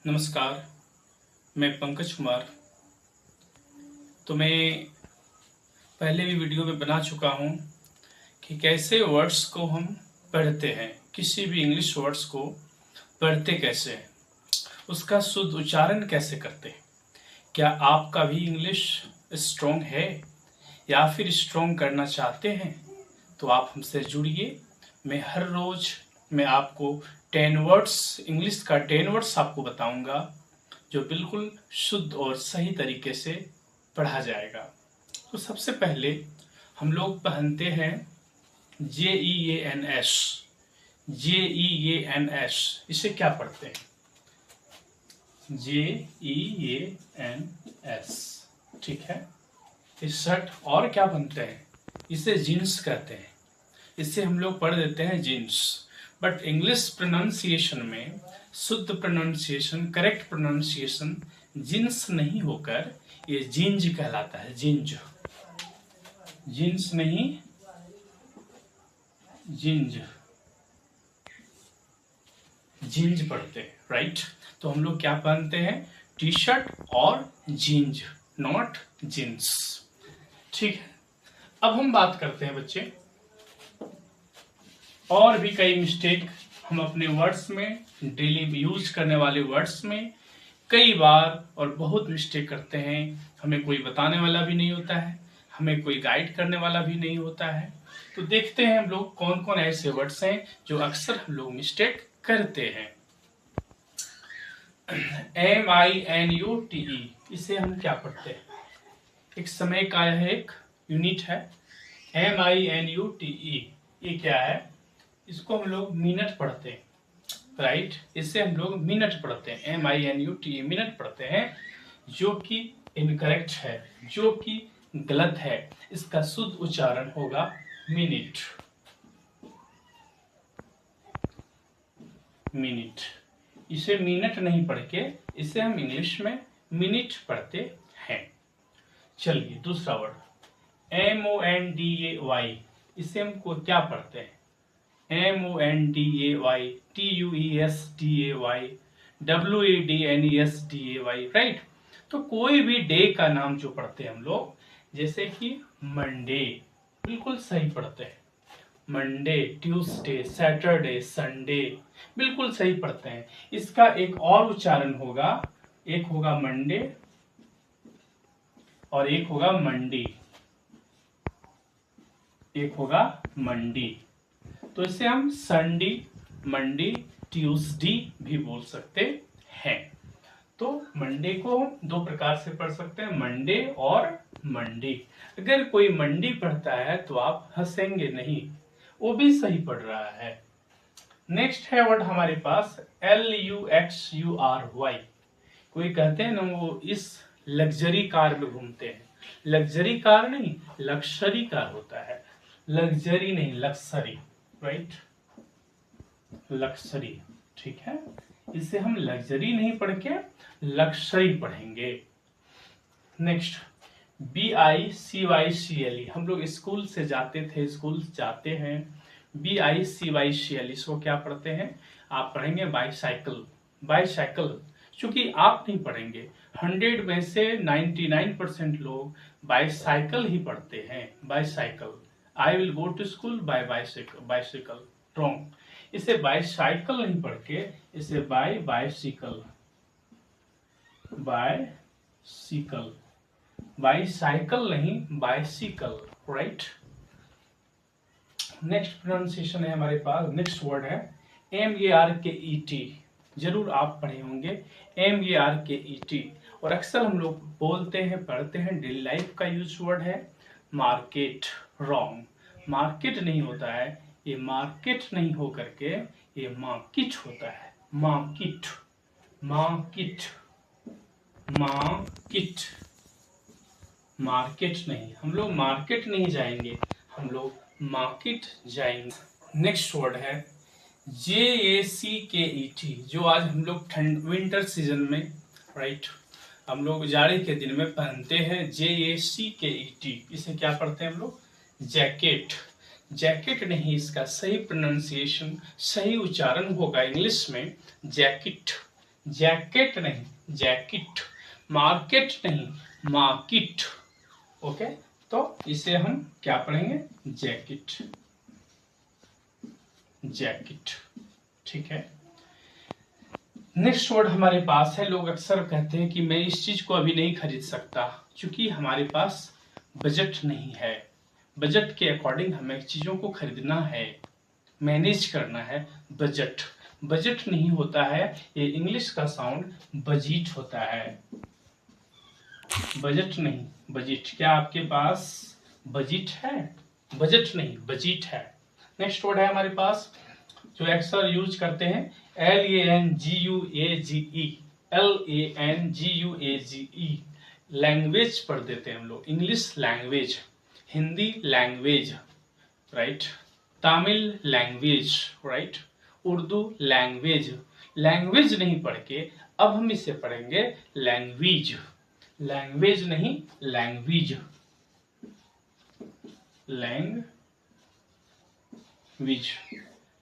नमस्कार, मैं पंकज कुमार। तो मैं पहले भी वीडियो में बना चुका हूँ कि कैसे वर्ड्स को हम पढ़ते हैं, किसी भी इंग्लिश वर्ड्स को पढ़ते कैसे हैं, उसका शुद्ध उच्चारण कैसे करते हैं। क्या आपका भी इंग्लिश स्ट्रॉन्ग है या फिर स्ट्रॉन्ग करना चाहते हैं तो आप हमसे जुड़िए। मैं हर रोज आपको 10 वर्ड्स, इंग्लिश का 10 वर्ड्स आपको बताऊंगा जो बिल्कुल शुद्ध और सही तरीके से पढ़ा जाएगा। तो सबसे पहले हम लोग पहनते हैं JEANS। JEANS इसे क्या पढ़ते हैं? JEANS, ठीक है। इस शर्ट और क्या बनते हैं? इसे जीन्स कहते हैं। इसे हम लोग पढ़ देते हैं जीन्स। बट इंग्लिश प्रोनाउंसिएशन में शुद्ध प्रोनाउंसिएशन, करेक्ट प्रोनाउंसिएशन जीन्स नहीं होकर ये जींज कहलाता है। जींज, जीन्स नहीं, जींज, जींज पढ़ते हैं, राइट। तो हम लोग क्या पहनते हैं? टी शर्ट और जींज, नॉट जीन्स, ठीक है। अब हम बात करते हैं बच्चे, और भी कई मिस्टेक हम अपने वर्ड्स में, डेली यूज करने वाले वर्ड्स में कई बार और बहुत मिस्टेक करते हैं। हमें कोई बताने वाला भी नहीं होता है, हमें कोई गाइड करने वाला भी नहीं होता है। तो देखते हैं हम लोग कौन कौन ऐसे वर्ड्स हैं जो अक्सर हम लोग मिस्टेक करते हैं। MINUTE, इसे हम क्या पढ़ते हैं? एक समय का यह एक यूनिट है। MINUTE, ये क्या है? इसको हम लोग मिनट पढ़ते हैं, राइट। इससे हम लोग मिनट पढ़ते हैं। MINUTE मिनट पढ़ते हैं, जो कि इनकरेक्ट है, जो कि गलत है। इसका शुद्ध उच्चारण होगा मिनट, मिनट। इसे मिनट नहीं पढ़ के इसे हम इंग्लिश में मिनट पढ़ते हैं। चलिए दूसरा वर्ड MONDAY, इसे हमको क्या पढ़ते हैं? MONDAY, TUESDAY, WADNESDAY, right. तो कोई भी डे का नाम जो पढ़ते हैं हम लोग, जैसे कि मंडे, बिल्कुल सही पढ़ते हैं। मंडे, ट्यूसडे, सैटरडे, संडे, बिल्कुल सही पढ़ते हैं। इसका एक और उच्चारण होगा, एक होगा मंडे और एक होगा मंडी, एक होगा मंडी। तो इसे हम संडे, मंडे, ट्यूसडे भी बोल सकते हैं। तो मंडे को हम दो प्रकार से पढ़ सकते हैं, मंडे और मंडी। अगर कोई मंडी पढ़ता है तो आप हंसेंगे नहीं, वो भी सही पढ़ रहा है। नेक्स्ट है वर्ड हमारे पास LUXURY। कोई कहते हैं ना, वो इस लग्जरी कार में घूमते हैं। लग्जरी कार नहीं, लक्सरी कार होता है। लग्जरी नहीं, लक्सरी, राइट, लक्सरी, ठीक है। इसे हम लग्जरी नहीं पढ़ के लक्सरी पढ़ेंगे। नेक्स्ट BICYCLE, हम लोग स्कूल से जाते थे, स्कूल जाते हैं। BICYCLE, इसको क्या पढ़ते हैं? आप पढ़ेंगे बाईसाइकिल, बाईसाइकिल। चूंकि आप नहीं पढ़ेंगे, 100 में से 99% लोग बाईसाइकिल ही पढ़ते हैं, bicycle. I will go to school by bicycle, bicycle wrong. इसे बाईसाइकिल नहीं पढ़ के इसे बाईसाइकिल, बाईसाइकिल, बाईसाइकिल नहीं, बाईसाइकिल, राइट। नेक्स्ट प्रोनाउंसिएशन है हमारे पास, नेक्स्ट वर्ड है MARKET। जरूर आप पढ़े होंगे MARKET, और अक्सर हम लोग बोलते हैं, पढ़ते हैं, डेली लाइफ का यूज वर्ड है। Market, wrong. मार्केट नहीं होता है, ये मार्केट नहीं हो करके ये मार्केट होता है। मार्केट, मार्केट, मार्केट, मार्केट नहीं। हम लोग मार्केट नहीं जाएंगे, हम लोग मार्केट जाएंगे। नेक्स्ट वर्ड है JACKET, जो आज हम लोग ठंड, विंटर सीजन में, राइट, हम लोग जाड़े के दिन में पहनते हैं। JACKET, इसे क्या पढ़ते हैं हम लोग? जैकेट, जैकेट नहीं, इसका सही प्रोनाउंसिएशन, सही उच्चारण होगा इंग्लिश में जैकेट, जैकेट नहीं, जैकेट। मार्केट नहीं, मार्केट। ओके, तो इसे हम क्या पढ़ेंगे? Jacket, jacket. ठीक है। नेक्स्ट वर्ड हमारे पास है, लोग अक्सर कहते हैं कि मैं इस चीज को अभी नहीं खरीद सकता क्योंकि हमारे पास बजट नहीं है। बजट के अकॉर्डिंग हमें चीजों को खरीदना है, मैनेज करना है। बजट, बजट नहीं होता है, ये इंग्लिश का साउंड बजट होता है। बजट नहीं, बजट। क्या आपके पास बजट है? बजट नहीं, बजट है। नेक्स्ट वर्ड है हमारे पास जो अक्सर यूज करते हैं, LANGUAGE, LANGUAGE। लैंग्वेज पढ़ देते हैं हम लोग, English language, Hindi language, right, Tamil language, right, Urdu language. Language नहीं पढ़ के अब हम इसे पढ़ेंगे लैंग्वेज। लैंग्वेज नहीं, लैंग्वेज, लैंग्वेज,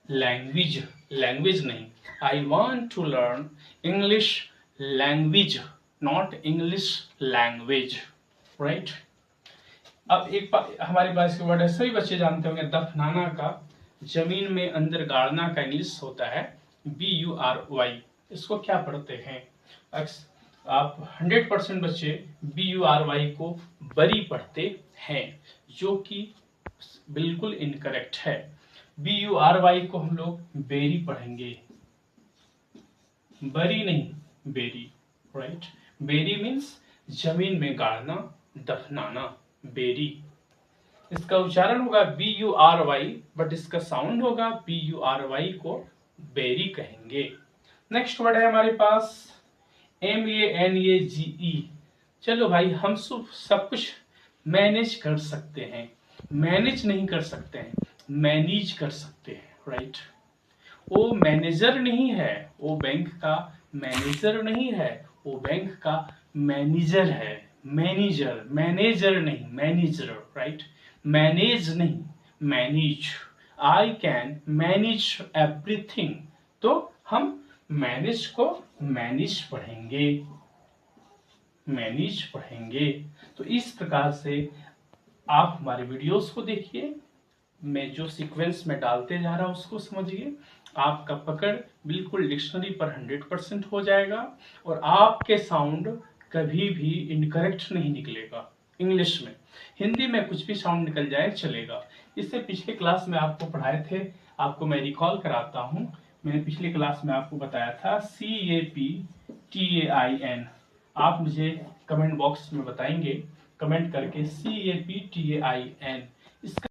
लैंग्वेज, लैंग्वेज नहीं। I want to learn English language, not English language, right. अब एक हमारे पास वर्ड है, सभी बच्चे जानते होंगे, दफनाना का, जमीन में अंदर गाड़ना का इंग्लिश होता है BURY। इसको क्या पढ़ते हैं? आप 100% बच्चे BURY को बरी पढ़ते हैं, जो कि बिल्कुल इनकरेक्ट है। BURY को हम लोग बेरी पढ़ेंगे, बरी नहीं, बेरी, राइट। बेरी मीन्स जमीन में गाड़ना, दफनाना, बेरी। इसका उच्चारण होगा BURY, बट इसका साउंड होगा BURY को बेरी कहेंगे। नेक्स्ट वर्ड है हमारे पास MANAGE। चलो भाई, हम सब कुछ मैनेज कर सकते हैं, मैनेज नहीं कर सकते हैं, मैनेज कर सकते हैं, राइट। वो मैनेजर नहीं है, वो बैंक का मैनेजर नहीं है, वो बैंक का मैनेजर है। मैनेजर, मैनेजर नहीं, मैनेजर, राइट। मैनेज नहीं, manage. I can manage everything, तो हम मैनेज को मैनेज पढ़ेंगे, मैनेज पढ़ेंगे। तो इस प्रकार से आप हमारे वीडियोस को देखिए, मैं जो सीक्वेंस में डालते जा रहा हूं उसको समझिए, आपका पकड़ बिल्कुल डिक्शनरी पर 100% हो जाएगा और आपके साउंड कभी भी इनकरेक्ट नहीं निकलेगा। इंग्लिश में, हिंदी में कुछ भी साउंड निकल जाए चलेगा। इससे पिछले क्लास में आपको पढ़ाए थे, आपको मैं रिकॉल कराता हूं। मैंने पिछले क्लास में आपको बताया था CAPTAIN। आप मुझे कमेंट बॉक्स में बताएंगे, कमेंट करके CAPTAIN। इसका